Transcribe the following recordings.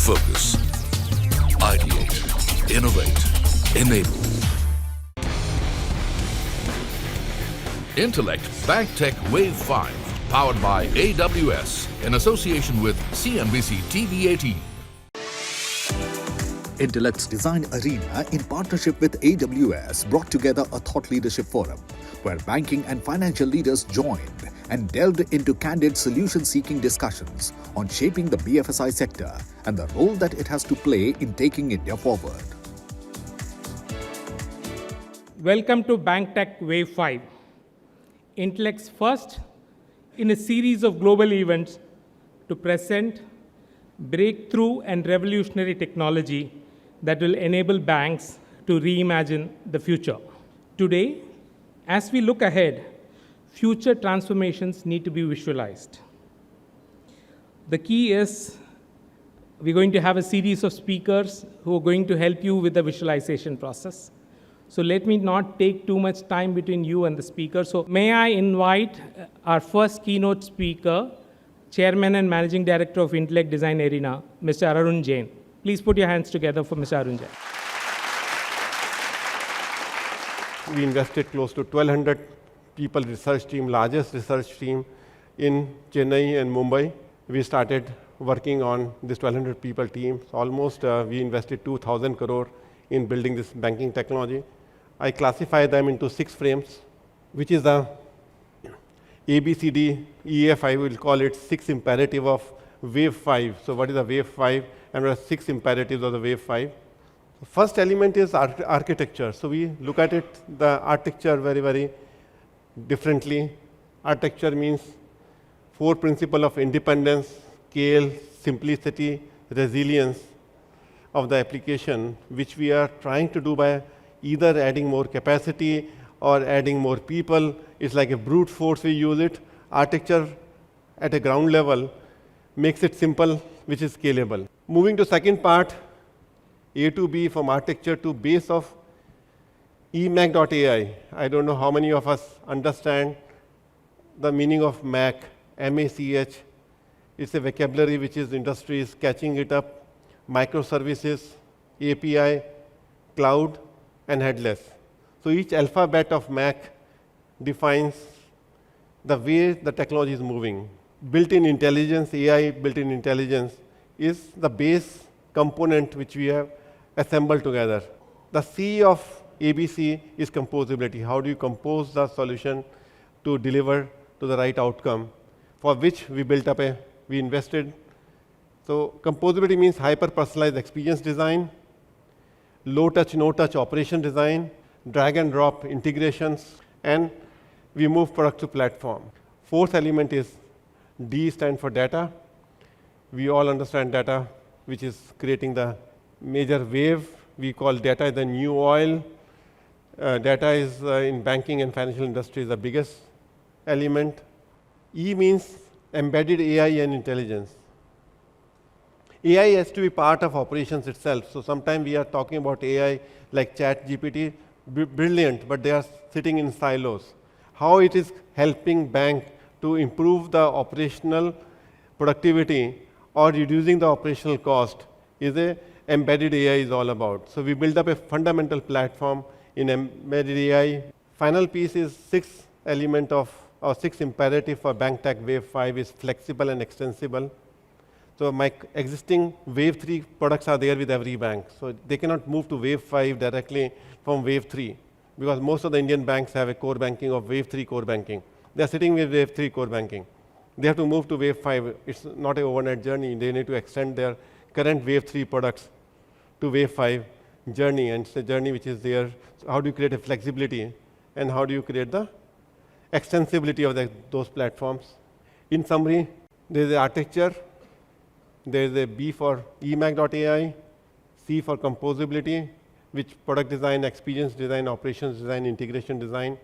Focus. Ideate. Innovate. Enable. Intellect BankTech Wave 5, powered by AWS, in association with CNBC TV18. Intellect's Design Arena, in partnership with AWS, brought together a thought leadership forum where banking and financial leaders joined and delved into candid solution-seeking discussions on shaping the BFSI sector and the role that it has to play in taking India forward. Welcome to BankTech Wave 5, Intellect's first in a series of global events to present breakthrough and revolutionary technology that will enable banks to reimagine the future. Today, as we look ahead, future transformations need to be visualized. The key is we're going to have a series of speakers who are going to help you with the visualization process. So let me not take too much time between you and the speaker. So may I invite our first keynote speaker, Chairman and Managing Director of Intellect Design Arena, Mr. Arun Jain. Please put your hands together for Mr. Arun Jain. We invested close to 1,200 people research team, largest research team in Chennai and Mumbai. We started working on this 1,200 people team. So almost we invested 2,000 crore in building this banking technology. I classify them into 6 frames, which is the ABCD, EF, I will call it 6 imperative of wave 5. So what is the wave 5? And there are 6 imperatives of the wave 5. The first element is architecture. So we look at it, the architecture very, very differently. Architecture means 4 principles of independence, scale, simplicity, resilience of the application, which we are trying to do by either adding more capacity or adding more people. It's like a brute force we use it. Architecture at a ground level makes it simple, which is scalable. Moving to second part, A to B from architecture to base of eMACH.ai. I don't know how many of us understand the meaning of MACH, M-A-C-H. It's a vocabulary which is industry is catching it up. Microservices, API, cloud, and headless. So each alphabet of MACH defines the way the technology is moving. Built-in intelligence, AI built-in intelligence, is the base component which we have assembled together. The C of ABC is composability. How do you compose the solution to deliver to the right outcome, for which we built up we invested. So composability means hyper-personalized experience design, low-touch, no-touch operation design, drag-and-drop integrations, and we move product to platform. Fourth element is D stand for data. We all understand data, which is creating the major wave. We call data the new oil. Data is in banking and financial industry is the biggest element. E means embedded AI and intelligence. AI has to be part of operations itself. So sometimes we are talking about AI like ChatGPT, brilliant, but they are sitting in silos. How it is helping bank to improve the operational productivity or reducing the operational cost is a embedded AI is all about. So we build up a fundamental platform in embedded AI. Final piece is 6 element of or 6 imperative for BankTech Wave 5 is flexible and extensible. So my existing Wave 3 products are there with every bank. So they cannot move to Wave 5 directly from Wave 3 because most of the Indian banks have a core banking of Wave 3 core banking. They are sitting with Wave 3 core banking. They have to move to Wave 5. It's not an overnight journey. They need to extend their current Wave 3 products to Wave 5 journey, and it's a journey which is there. So how do you create a flexibility, and how do you create the extensibility of those platforms? In summary, there is the architecture. There is a B for eMACH.ai, C for composability, which product design, experience design, operations design, integration design,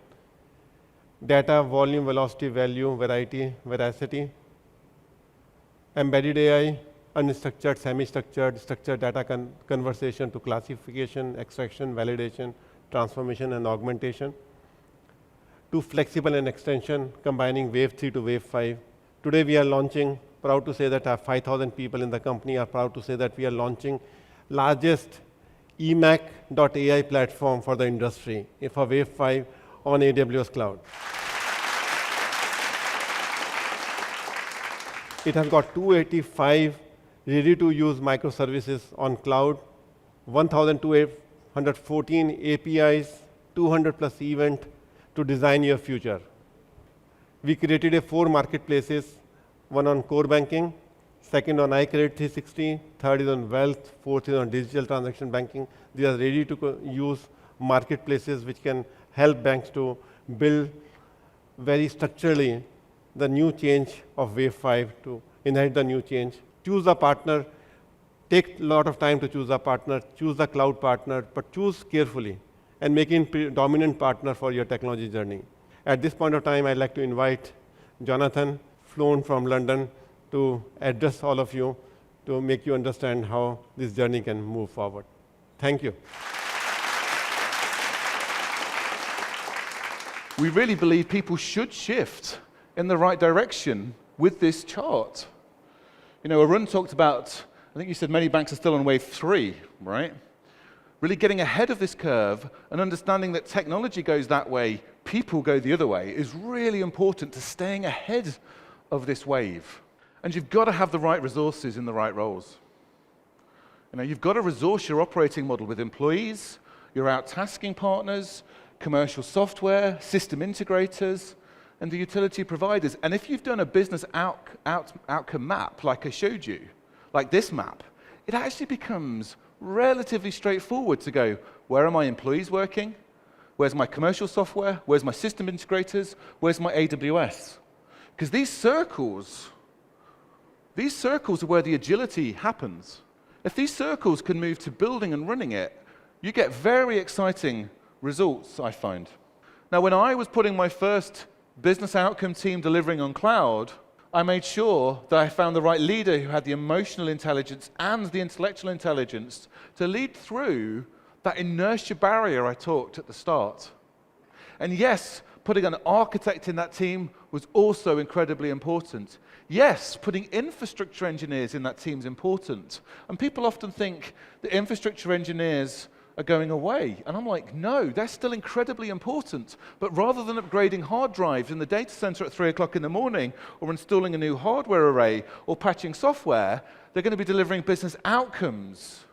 data, volume, velocity, value, variety, veracity, embedded AI, unstructured, semi-structured, structured data conversation to classification, extraction, validation, transformation, and augmentation, to flexible and extension, combining Wave 3 to Wave 5. Today we are launching proud to say that our 5,000 people in the company are proud to say that we are launching largest eMACH.ai platform for the industry for Wave 5 on AWS Cloud. It has got 285 ready-to-use microservices on cloud, 1,214 APIs, 200 plus events to design your future. We created 4 marketplaces, one on core banking, second on iKredit 360, third is on wealth, fourth is on digital transaction banking. These are ready-to-use marketplaces which can help banks to build very structurally the new change of Wave 5 to inherit the new change. Choose a partner, take a lot of time to choose a partner, choose a cloud partner, but choose carefully and make it a dominant partner for your technology journey. At this point of time, I'd like to invite Jonathan, flown from London, to address all of you to make you understand how this journey can move forward. Thank you. We really believe people should shift in the right direction with this chart. You know, Arun talked about, I think you said many banks are still on wave 3, right? Really getting ahead of this curve and understanding that technology goes that way, people go the other way, is really important to staying ahead of this wave. And you've got to have the right resources in the right roles. You know, you've got to resource your operating model with employees, your out-tasking partners, commercial software, system integrators, and the utility providers. And if you've done a business outcome map, like I showed you, like this map, it actually becomes relatively straightforward to go, where are my employees working? Where's my commercial software? Where's my system integrators? Where's my AWS? Because these circles are where the agility happens. If these circles can move to building and running it, you get very exciting results, I find. Now, when I was putting my first business outcome team delivering on cloud, I made sure that I found the right leader who had the emotional intelligence and the intellectual intelligence to lead through that inertia barrier I talked at the start. And yes, putting an architect in that team was also incredibly important. Yes, putting infrastructure engineers in that team is important. And people often think that infrastructure engineers are going away. And I'm like, no, they're still incredibly important. But rather than upgrading hard drives in the data center at 3 o'clock in the morning, or installing a new hardware array, or patching software, they're going to be delivering business outcomes.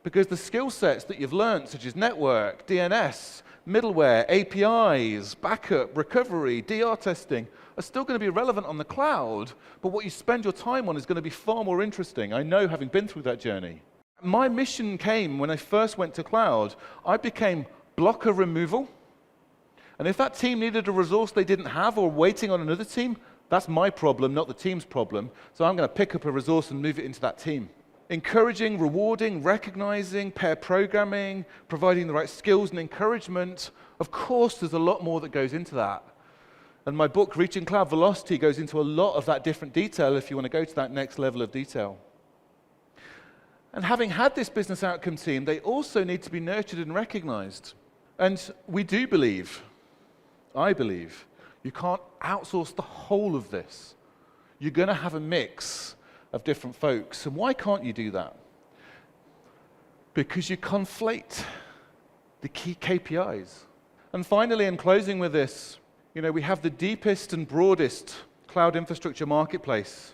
Because the skill sets that you've learned, such as network, DNS, middleware, APIs, backup, recovery, DR testing, are still going to be relevant on the cloud, but what you spend your time on is going to be far more interesting. I know, having been through that journey. My mission came when I first went to cloud. I became blocker removal. And if that team needed a resource they didn't have or waiting on another team, that's my problem, not the team's problem. So I'm going to pick up a resource and move it into that team. Encouraging, rewarding, recognizing, pair programming, providing the right skills and encouragement. Of course, there's a lot more that goes into that. And my book, Reaching Cloud Velocity, goes into a lot of that different detail if you want to go to that next level of detail. And having had this business outcome team, they also need to be nurtured and recognized. And we do believe, I believe, you can't outsource the whole of this. You're going to have a mix of different folks. And why can't you do that? Because you conflate the key KPIs. And finally, in closing with this, you know, we have the deepest and broadest cloud infrastructure marketplace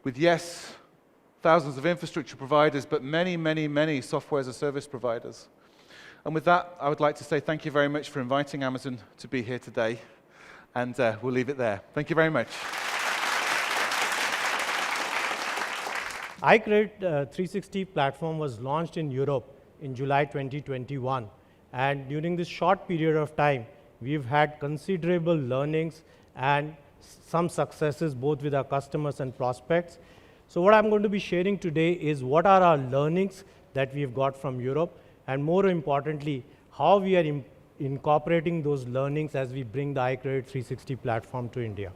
with, yes, thousands of infrastructure providers, but many, many, many software as a service providers. And with that, I would like to say thank you very much for inviting Amazon to be here today. And we'll leave it there. Thank you very much. iKredit 360 platform was launched in Europe in July 2021. And during this short period of time, we've had considerable learnings and some successes both with our customers and prospects. So what I'm going to be sharing today is what are our learnings that we've got from Europe, and more importantly, how we are incorporating those learnings as we bring the iKredit 360 platform to India.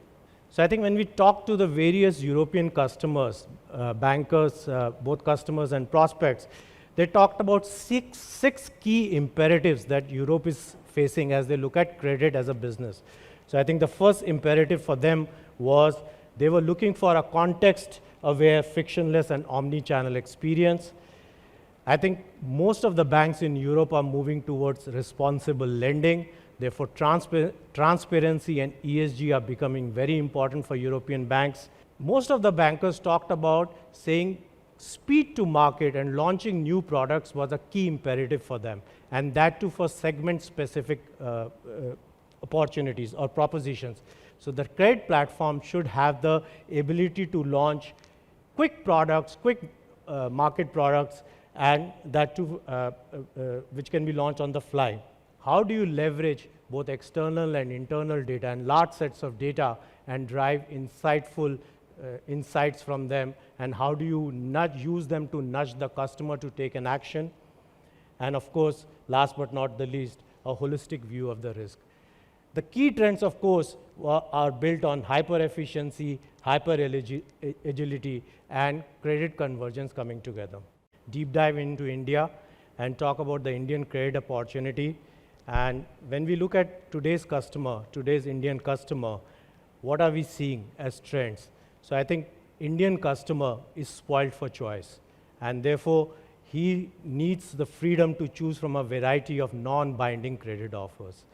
So I think when we talk to the various European customers, bankers, both customers and prospects, they talked about six key imperatives that Europe is facing as they look at credit as a business. So I think the first imperative for them was They were looking for a context-aware, frictionless, and omni-channel experience. I think most of the banks in Europe are moving towards responsible lending. Therefore, transparency and ESG are becoming very important for European banks. Most of the bankers talked about saying speed to market and launching new products was a key imperative for them, and that too for segment-specific opportunities or propositions. So the credit platform should have the ability to launch quick products, quick market products, and that too which can be launched on the fly. How do you leverage both external and internal data and large sets of data and drive insightful insights from them, and how do you use them to nudge the customer to take an action? And of course, last but not the least, a holistic view of the risk. The key trends, of course, are built on hyper-efficiency, hyper-agility, and credit convergence coming together. Deep dive into India and talk about the Indian credit opportunity. And when we look at today's customer, today's Indian customer, what are we seeing as trends? So I think Indian customer is spoiled for choice, and therefore he needs the freedom to choose from a variety of non-binding credit offers.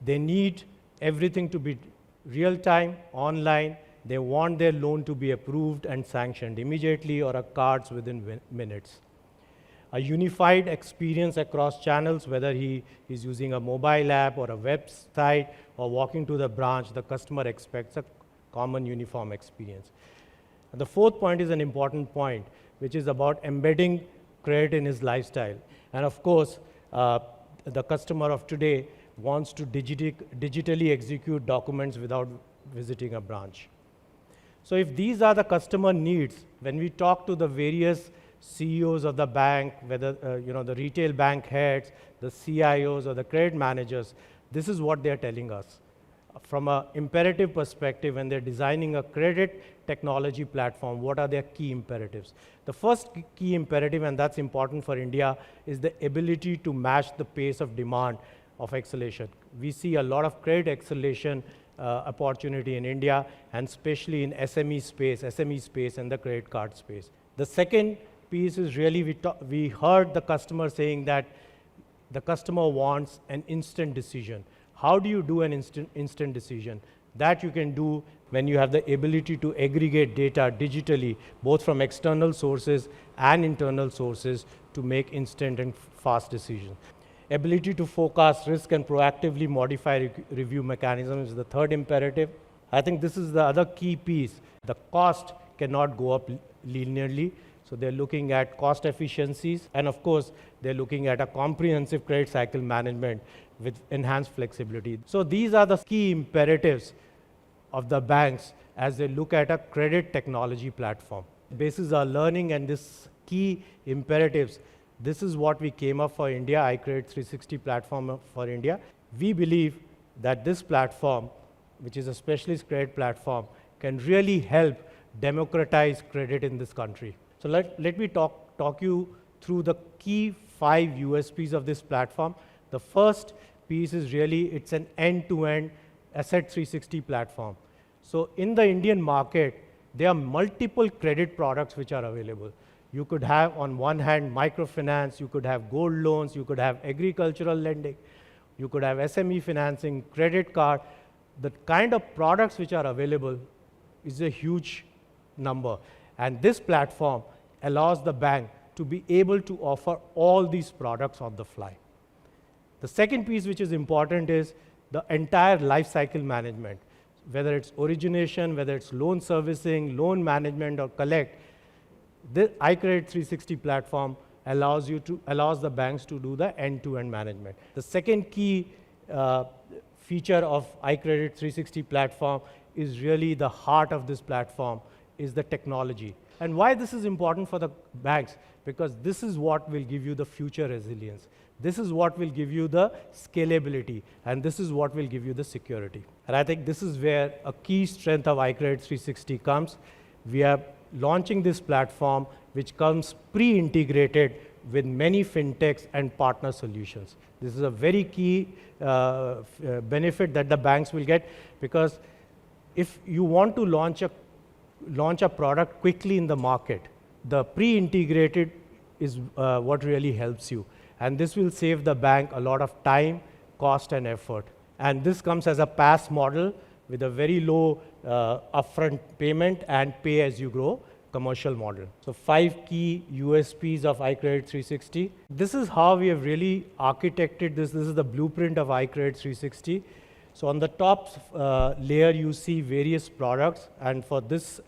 They need everything to be real-time, online. They want their loan to be approved and sanctioned immediately, or a cards within minutes. A unified experience across channels, whether he is using a mobile app or a website or walking to the branch, the customer expects a common uniform experience. And the fourth point is an important point, which is about embedding credit in his lifestyle. And of course, the customer of today wants to digitally execute documents without visiting a branch. So if these are the customer needs, when we talk to the various CEOs of the bank, whether the retail bank heads, the CIOs, or the credit managers, this is what they're telling us. From an imperative perspective, when they're designing a credit technology platform, what are their key imperatives? The first key imperative, and that's important for India, is the ability to match the pace of demand of acceleration. We see a lot of credit acceleration opportunity in India, and especially in SME space and the credit card space. The second piece is really, we heard the customer saying that the customer wants an instant decision. How do you do an instant decision? That you can do when you have the ability to aggregate data digitally, both from external sources and internal sources, to make instant and fast decisions. Ability to forecast risk and proactively modify review mechanisms is the third imperative. I think this is the other key piece. The cost cannot go up linearly, so they're looking at cost efficiencies, and of course, they're looking at a comprehensive credit cycle management with enhanced flexibility. So these are the key imperatives of the banks as they look at a credit technology platform. Basis our learning and this key imperatives, this is what we came up for India, iKredit 360 platform for India. We believe that this platform, which is a specialist credit platform, can really help democratize credit in this country. So let me talk you through the key 5 USPs of this platform. The first piece is really, it's an end-to-end asset 360 platform. So in the Indian market, there are multiple credit products which are available. You could have, on one hand, microfinance, you could have gold loans, you could have agricultural lending, you could have SME financing, credit card. The kind of products which are available is a huge number. And this platform allows the bank to be able to offer all these products on the fly. The second piece which is important is the entire life cycle management, whether it's origination, whether it's loan servicing, loan management, or collect. The iKredit 360 platform allows the banks to do the end-to-end management. The second key feature of iKredit 360 platform is really the heart of this platform is the technology. And why this is important for the banks? Because this is what will give you the future resilience. This is what will give you the scalability, and this is what will give you the security. And I think this is where a key strength of iKredit 360 comes. We are launching this platform which comes pre-integrated with many fintechs and partner solutions. This is a very key benefit that the banks will get, because if you want to launch a product quickly in the market, the pre-integrated is what really helps you. And this will save the bank a lot of time, cost, and effort. And this comes as a PaaS model with a very low upfront payment and pay-as-you-grow commercial model. So 5 key USPs of iKredit 360. This is how we have really architected this. This is the blueprint of iKredit 360. So on the top layer, you see various products. And for this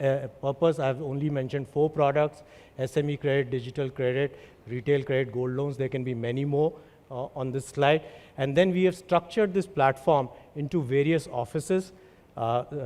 purpose, I've only mentioned 4 products: SME credit, digital credit, retail credit, gold loans. There can be many more on this slide. And then we have structured this platform into various offices: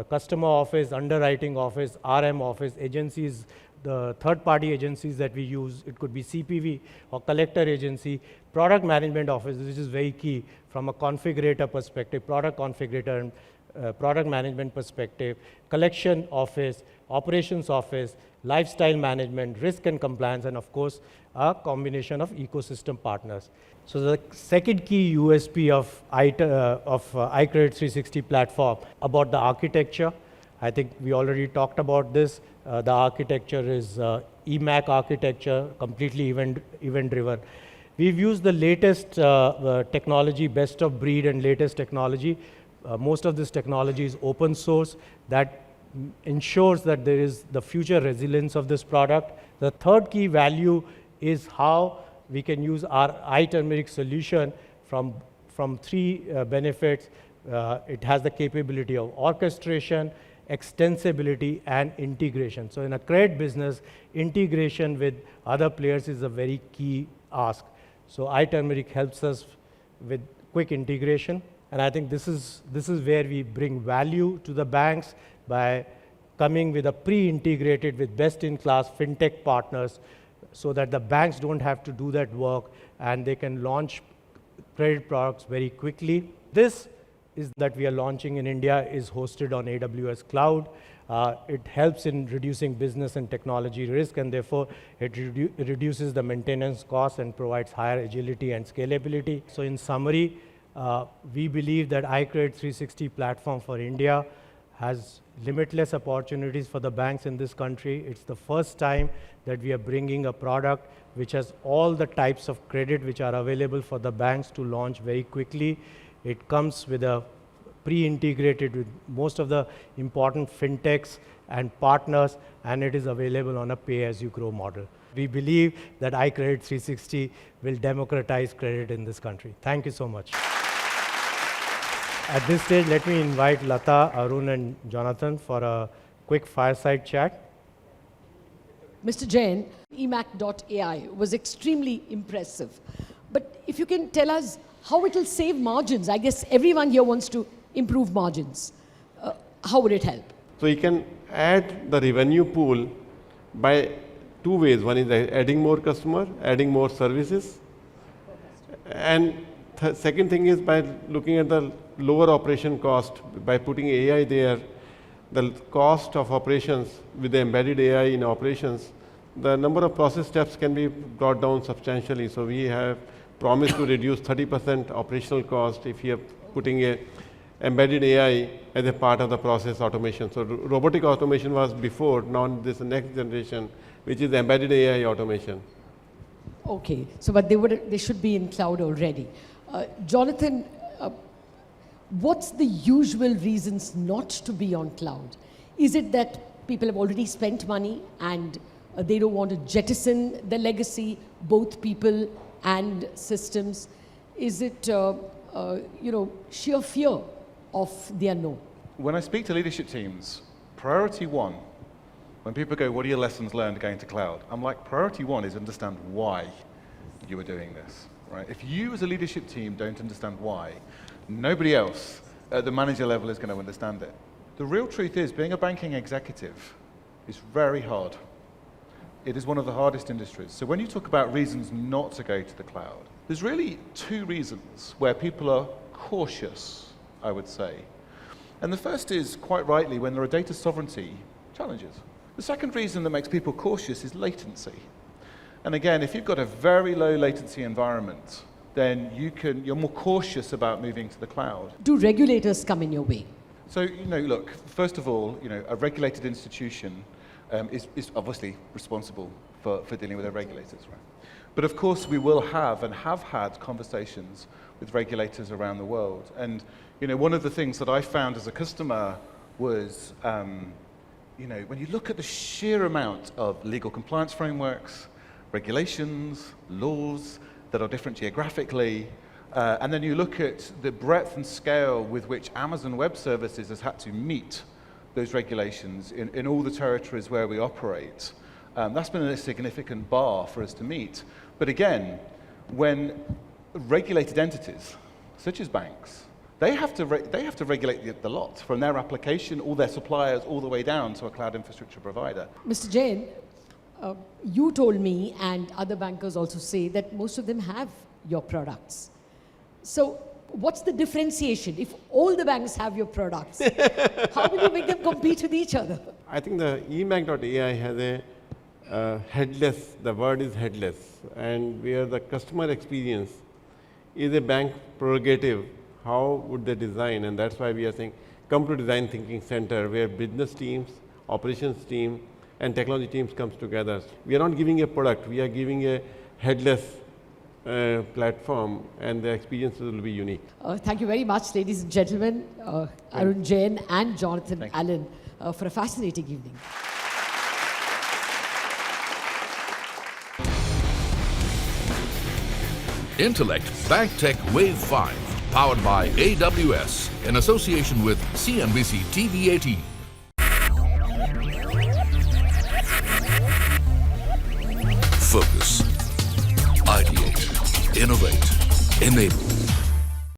customer office, underwriting office, RM office, agencies, the third-party agencies that we use. It could be CPV or collector agency, product management office, which is very key from a configurator perspective, product configurator and product management perspective, collection office, operations office, lifestyle management, risk and compliance, and of course, a combination of ecosystem partners. So the second key USP of iKredit 360 platform about the architecture. I think we already talked about this. The architecture is eMACH architecture, completely event-driven. We've used the latest technology, best of breed and latest technology. Most of this technology is open source. That ensures that there is the future resilience of this product. The third key value is how we can use our iTurmeric solution from 3 benefits. It has the capability of orchestration, extensibility, and integration. So in a credit business, integration with other players is a very key ask. So iTurmeric helps us with quick integration. And I think this is where we bring value to the banks by coming with a pre-integrated with best-in-class fintech partners, so that the banks don't have to do that work and they can launch credit products very quickly. This is that we are launching in India is hosted on AWS Cloud. It helps in reducing business and technology risk, and therefore it reduces the maintenance costs and provides higher agility and scalability. So in summary, we believe that iKredit 360 platform for India has limitless opportunities for the banks in this country. It's the first time that we are bringing a product which has all the types of credit which are available for the banks to launch very quickly. It comes with a pre-integrated with most of the important fintechs and partners, and it is available on a pay-as-you-grow model. We believe that iKredit 360 will democratize credit in this country. Thank you so much. At this stage, let me invite Lata, Arun, and Jonathan for a quick fireside chat. Mr. Jain, eMACH.ai was extremely impressive. But if you can tell us how it will save margins. I guess everyone here wants to improve margins. How would it help? So you can add the revenue pool by 2 ways. One is adding more customer, adding more services. And second thing is by looking at the lower operation cost. By putting AI there, the cost of operations with the embedded AI in operations, the number of process steps can be brought down substantially. So we have promised to reduce 30% operational cost if you are putting a embedded AI as a part of the process automation. So robotic automation was before, now this next generation, which is embedded AI automation. Okay, so but they should be in cloud already. Jonathan, what's the usual reasons not to be on cloud? Is it that people have already spent money and they don't want to jettison the legacy, both people and systems? Is it sheer fear of the unknown? When I speak to leadership teams, priority 1, when people go, what are your lessons learned going to cloud? I'm like, priority 1 is understand why you are doing this, right? If you as a leadership team don't understand why, nobody else at the manager level is going to understand it. The real truth is, being a banking executive is very hard. It is one of the hardest industries. So when you talk about reasons not to go to the cloud, there's really 2 reasons where people are cautious, I would say. And the first is, quite rightly, when there are data sovereignty challenges. The second reason that makes people cautious is latency. And again, if you've got a very low latency environment, then you're more cautious about moving to the cloud. Do regulators come in your way? So, look, first of all, a regulated institution is obviously responsible for dealing with their regulators, right? But of course, we will have and have had conversations with regulators around the world. And, one of the things that I found as a customer was, when you look at the sheer amount of legal compliance frameworks, regulations, laws that are different geographically, and then you look at the breadth and scale with which Amazon Web Services has had to meet those regulations in all the territories where we operate. That's been a significant bar for us to meet. But again, when regulated entities, such as banks, they have to regulate the lot, from their application, all their suppliers, all the way down to a cloud infrastructure provider. Mr. Jain, you told me, and other bankers also say, that most of them have your products. So what's the differentiation? If all the banks have your products, how will you make them compete with each other? I think the eMACH.ai has a headless, the word is headless, and where the customer experience is a bank prerogative, how would they design? And that's why we are saying, come to Design Thinking Center, where business teams, operations team, and technology teams comes together. We are not giving a product, we are giving a headless platform, and the experiences will be unique. Thank you very much, ladies and gentlemen, Arun Jain and Jonathan Allen, for a fascinating evening. Intellect BankTech Wave 5, powered by AWS, in association with CNBC TV18. Focus, ideate, innovate, enable.